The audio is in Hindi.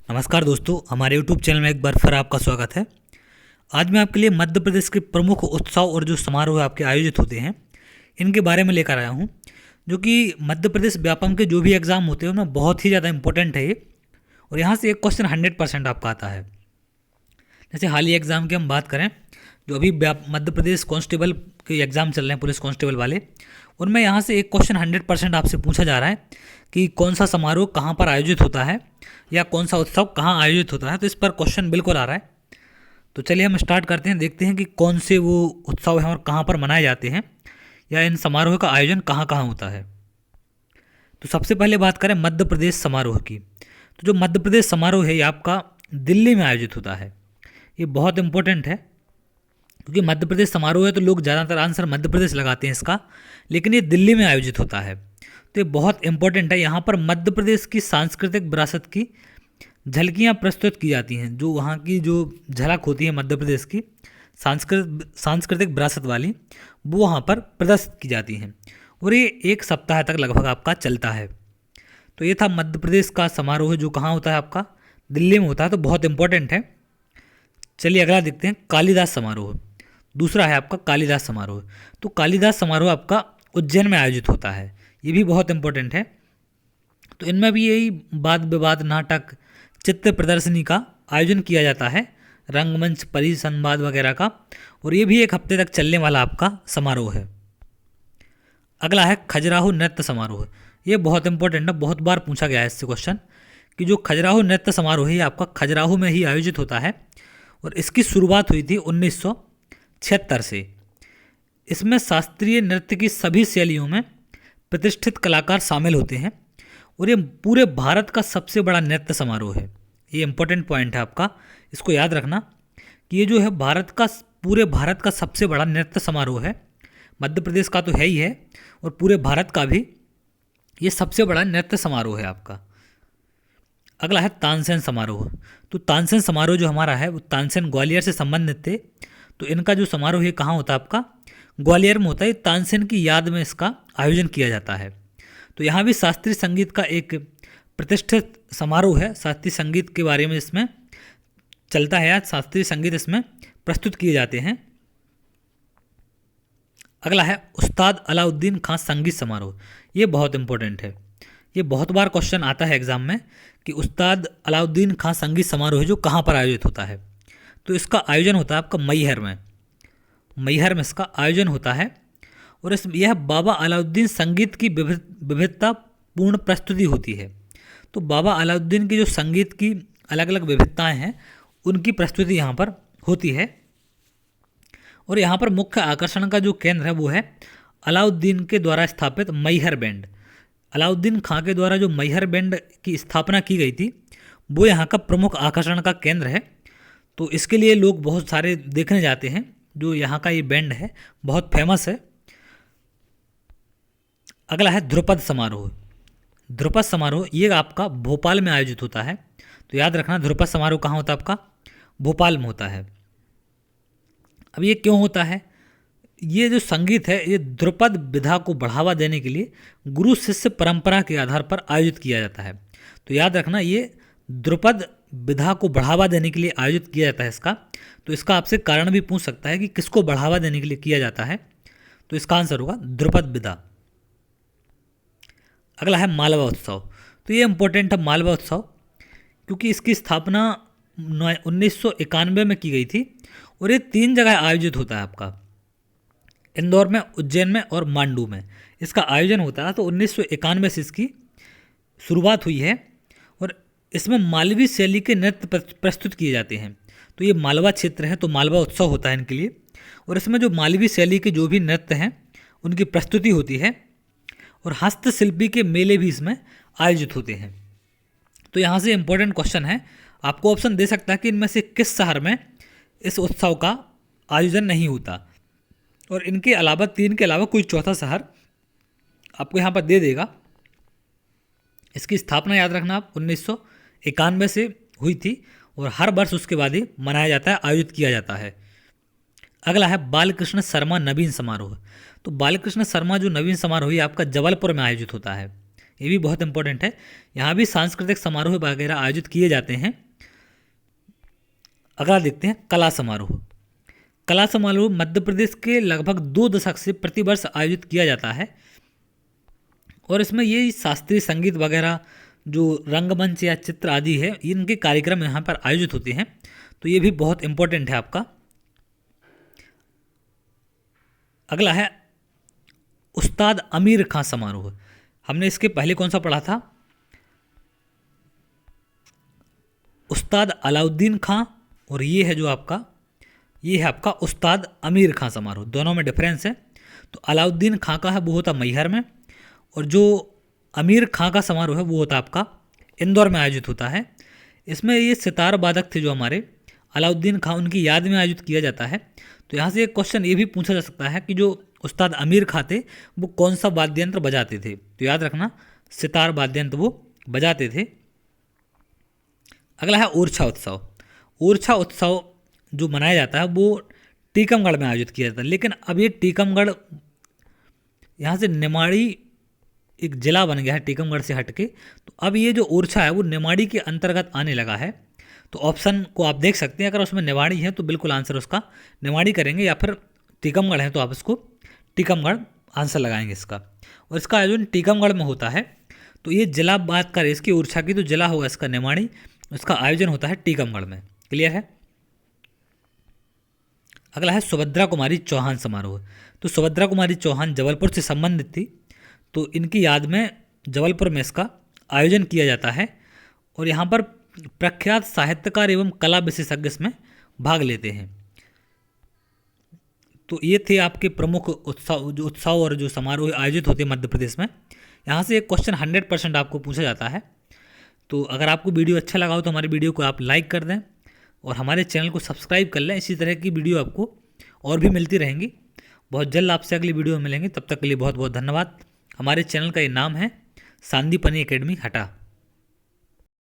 नमस्कार दोस्तों, हमारे YouTube चैनल में एक बार फिर आपका स्वागत है। आज मैं आपके लिए मध्य प्रदेश के प्रमुख उत्सव और जो समारोह आपके आयोजित होते हैं इनके बारे में लेकर आया हूँ, जो कि मध्य प्रदेश व्यापम के जो भी एग्ज़ाम होते हैं उनमें बहुत ही ज़्यादा इंपॉर्टेंट है ये। और यहाँ से एक क्वेश्चन 100% आपका आता है। जैसे हाल ही एग्ज़ाम की हम बात करें, जो अभी मध्य प्रदेश कांस्टेबल के एग्ज़ाम चल रहे हैं, पुलिस कांस्टेबल वाले, उनमें यहाँ से एक क्वेश्चन 100% आपसे पूछा जा रहा है कि कौन सा समारोह कहाँ पर आयोजित होता है या कौन सा उत्सव कहाँ आयोजित होता है। तो इस पर क्वेश्चन बिल्कुल आ रहा है। तो चलिए हम स्टार्ट करते हैं, देखते हैं कि कौन से वो उत्सव हैं और कहाँ पर मनाए जाते हैं या इन समारोह का आयोजन कहाँ कहाँ होता है। तो सबसे पहले बात करें मध्य प्रदेश समारोह की। तो जो मध्य प्रदेश समारोह है ये आपका दिल्ली में आयोजित होता है। ये बहुत इंपॉर्टेंट है क्योंकि मध्य प्रदेश समारोह है तो लोग ज़्यादातर आंसर मध्य प्रदेश लगाते हैं इसका, लेकिन ये दिल्ली में आयोजित होता है। तो ये बहुत इंपॉर्टेंट है। यहाँ पर मध्य प्रदेश की सांस्कृतिक विरासत की झलकियाँ प्रस्तुत की जाती हैं। जो वहाँ की जो झलक होती है मध्य प्रदेश की सांस्कृतिक विरासत वाली, वो वहाँ पर प्रदर्शित की जाती हैं और ये एक सप्ताह तक लगभग आपका चलता है। तो ये था मध्य प्रदेश का समारोह जो कहाँ होता है, आपका दिल्ली में होता है। तो बहुत इंपॉर्टेंट है। चलिए अगला देखते हैं, कालिदास समारोह। दूसरा है आपका कालिदास समारोह। तो कालिदास समारोह आपका उज्जैन में आयोजित होता है। ये भी बहुत इंपॉर्टेंट है। तो इनमें भी यही वाद विवाद, नाटक, चित्र प्रदर्शनी का आयोजन किया जाता है, रंगमंच, परिसंवाद वगैरह का। और ये भी एक हफ्ते तक चलने वाला आपका समारोह है। अगला है खजुराहो नृत्य समारोह। ये बहुत इंपॉर्टेंट है, बहुत बार पूछा गया है इससे क्वेश्चन कि जो खजुराहो नृत्य समारोह है ये आपका खजुराहो में ही आयोजित होता है और इसकी शुरुआत हुई थी 1976 से। इसमें शास्त्रीय नृत्य की सभी शैलियों में प्रतिष्ठित कलाकार शामिल होते हैं और ये पूरे भारत का सबसे बड़ा नृत्य समारोह है। ये इंपॉर्टेंट पॉइंट है आपका, इसको याद रखना कि ये जो है पूरे भारत का सबसे बड़ा नृत्य समारोह है। मध्य प्रदेश का तो है ही है और पूरे भारत का भी ये सबसे बड़ा नृत्य समारोह है आपका। अगला है तानसेन समारोह। तो तानसेन समारोह जो हमारा है वो तानसेन ग्वालियर से संबंधित थे। तो इनका जो समारोह है कहाँ होता है, आपका ग्वालियर में होता है। तानसेन की याद में इसका आयोजन किया जाता है। तो यहाँ भी शास्त्रीय संगीत का एक प्रतिष्ठित समारोह है। शास्त्रीय संगीत के बारे में इसमें चलता है, आज शास्त्रीय संगीत इसमें प्रस्तुत किए जाते हैं। अगला है उस्ताद अलाउद्दीन खां संगीत समारोह। ये बहुत इंपॉर्टेंट है। ये बहुत बार क्वेश्चन आता है एग्जाम में कि उस्ताद अलाउद्दीन खां संगीत समारोह जो कहाँ पर आयोजित होता है। तो इसका आयोजन होता है आपका मैहर में। मैहर में इसका आयोजन होता है और यह बाबा अलाउद्दीन संगीत की विविधता पूर्ण प्रस्तुति होती है। तो बाबा अलाउद्दीन की जो संगीत की अलग अलग विविधताएं हैं उनकी प्रस्तुति यहाँ पर होती है। और यहाँ पर मुख्य आकर्षण का जो केंद्र है वो है अलाउद्दीन के द्वारा स्थापित मैहर बैंड। अलाउद्दीन खां के द्वारा जो मैहर बैंड की स्थापना की गई थी वो यहाँ का प्रमुख आकर्षण का केंद्र है। तो इसके लिए लोग बहुत सारे देखने जाते हैं। जो यहाँ का ये बैंड है बहुत फेमस है। अगला है ध्रुपद समारोह। ध्रुपद समारोह ये आपका भोपाल में आयोजित होता है। तो याद रखना ध्रुपद समारोह कहाँ होता है, आपका भोपाल में होता है। अब ये क्यों होता है, ये जो संगीत है ये ध्रुपद विधा को बढ़ावा देने के लिए गुरु शिष्य परंपरा के आधार पर आयोजित किया जाता है। तो याद रखना ये ध्रुपद विधा को बढ़ावा देने के लिए आयोजित किया जाता है इसका। तो इसका आपसे कारण भी पूछ सकता है कि किसको बढ़ावा देने के लिए किया जाता है। तो इसका आंसर होगा ध्रुपद विधा। अगला है मालवा उत्सव। तो ये इंपॉर्टेंट है मालवा उत्सव क्योंकि इसकी स्थापना 1991 में की गई थी और ये 3 जगह आयोजित होता है आपका, इंदौर में, उज्जैन में और मांडू में इसका आयोजन होता है। तो 1991 से इसकी शुरुआत हुई है और इसमें मालवी शैली के नृत्य प्रस्तुत किए जाते हैं। तो ये मालवा क्षेत्र है तो मालवा उत्सव होता है इनके लिए। और इसमें जो मालवी शैली के जो भी नृत्य हैं उनकी प्रस्तुति होती है और हस्तशिल्पी के मेले भी इसमें आयोजित होते हैं। तो यहाँ से इम्पोर्टेंट क्वेश्चन है, आपको ऑप्शन दे सकता है कि इनमें से किस शहर में इस उत्सव का आयोजन नहीं होता। और इनके अलावा 3 के अलावा कोई चौथा शहर आपको यहाँ पर दे देगा। इसकी स्थापना याद रखना आप 1991 से हुई थी और हर वर्ष उसके बाद ही मनाया जाता है, आयोजित किया जाता है। अगला है बालकृष्ण शर्मा नवीन समारोह। तो बालकृष्ण शर्मा जो नवीन समारोह ये आपका जबलपुर में आयोजित होता है। ये भी बहुत इंपॉर्टेंट है। यहाँ भी सांस्कृतिक समारोह वगैरह आयोजित किए जाते हैं। अगला देखते हैं कला समारोह। कला समारोह मध्य प्रदेश के लगभग 2 दशक से प्रतिवर्ष आयोजित किया जाता है और इसमें ये शास्त्रीय संगीत वगैरह जो रंगमंच या चित्र आदि है इनके कार्यक्रम यहाँ पर आयोजित होते हैं, तो ये भी बहुत इंपॉर्टेंट है आपका। अगला है उस्ताद अमीर खां समारोह। हमने इसके पहले कौन सा पढ़ा था? उस्ताद अलाउद्दीन खां, और ये है जो आपका, ये है आपका उस्ताद अमीर खां समारोह। दोनों में डिफरेंस है। तो अलाउद्दीन खां का है वो होता मैहर में, और जो अमीर खां का समारोह है वो होता आपका इंदौर में आयोजित होता है। इसमें ये सितार वादक थे जो हमारे अलाउद्दीन खां, उनकी याद में आयोजित किया जाता है। तो यहाँ से एक क्वेश्चन ये भी पूछा जा सकता है कि जो उस्ताद अमीर खां थे वो कौन सा वाद्य यंत्र बजाते थे? तो याद रखना सितार वाद्य यंत्र वो बजाते थे। अगला है ओरछा उत्सव। ओरछा उत्सव जो मनाया जाता है वो टीकमगढ़ में आयोजित किया जाता है, लेकिन अब ये टीकमगढ़ यहाँ से निमाड़ी एक जिला बन गया है टीकमगढ़ से हटके। तो अब ये जो ओरछा है वो निमाड़ी के अंतर्गत आने लगा है। तो ऑप्शन को आप देख सकते हैं, अगर उसमें निमाड़ी है तो बिल्कुल आंसर उसका निमाड़ी करेंगे, या फिर टीकमगढ़ है तो आप इसको टीकमगढ़ आंसर लगाएंगे इसका। और इसका आयोजन टीकमगढ़ में होता है। तो ये जिला बात करें इसकी ओरछा की तो जिला होगा इसका निमाड़ी, इसका आयोजन होता है टीकमगढ़ में। क्लियर है? अगला है सुभद्रा कुमारी चौहान समारोह। तो सुभद्रा कुमारी चौहान जबलपुर से संबंधित थी, तो इनकी याद में जबलपुर में इसका आयोजन किया जाता है और यहाँ पर प्रख्यात साहित्यकार एवं कला विशेषज्ञ इसमें भाग लेते हैं। तो ये थे आपके प्रमुख उत्सव और जो समारोह आयोजित होते हैं मध्य प्रदेश में। यहाँ से एक क्वेश्चन 100% आपको पूछा जाता है। तो अगर आपको वीडियो अच्छा लगा हो तो हमारे वीडियो को आप लाइक कर दें और हमारे चैनल को सब्सक्राइब कर लें। इसी तरह की वीडियो आपको और भी मिलती रहेंगी। बहुत जल्द आपसे अगली वीडियो में मिलेंगे, तब तक के लिए बहुत बहुत धन्यवाद। हमारे चैनल का ये नाम है सांदीपनी एकेडमी हटा।